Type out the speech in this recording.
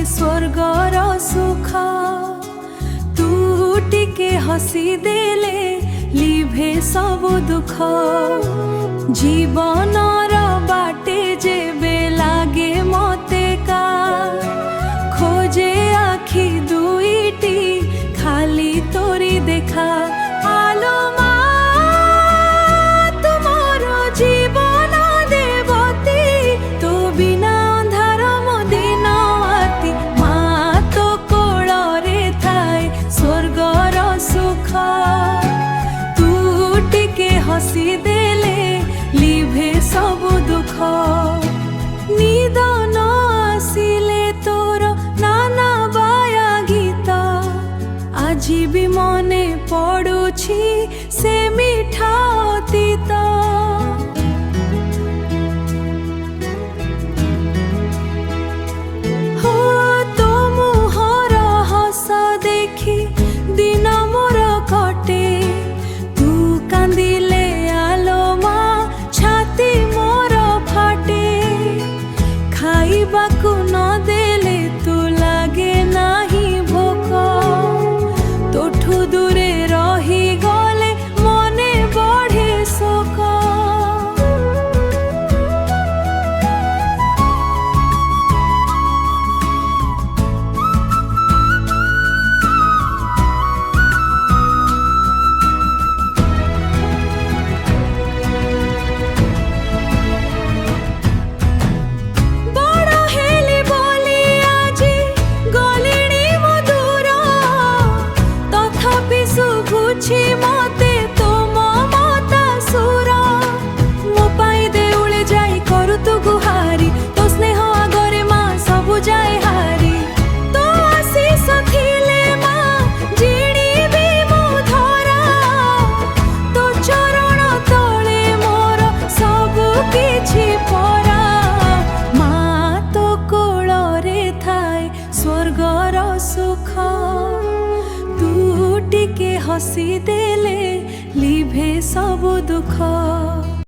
स्वर्गर सुख तू टिके हसी देले लिभे सब दुख जीवनर बाटे जेबे लागे मते का खोजे आखि दुईटी खाली तोरी देखा आलो मा तुमर जीवन देवती तो बिना अंधार मदिन आती मा तो कोଳରେ थाए स्वर्गर सुख तू टिके हसी देले लिभे सब दुख निद न आसिले तोर नाना बाया गीत आजी भी मने पड़ुछि से मिठा अतीत हो तो मुहर हस देखी दिन मोर कटे तू कांदिले आलो मा छाती मोर फाटे खाइबाकू न देले तू लागे नाही भोक तोठू दूरे रही गले मने बढ़े शोक बड़ हेली बोली आजी गलिणी मधुर तथापि शुभुछि मते तुम मता सुर मो पाई देउळे जाई करू तू गुहारी तो स्नेह आगरे मा सबु जाए हारी तो आशीष थिले मा जिणीबी मो धरा तो चरण तळे मोर सबु किछि परा मा तो कोଳରେ थाए स्वर्गर सुख तू टिके हसी देले लिभे सब दुख।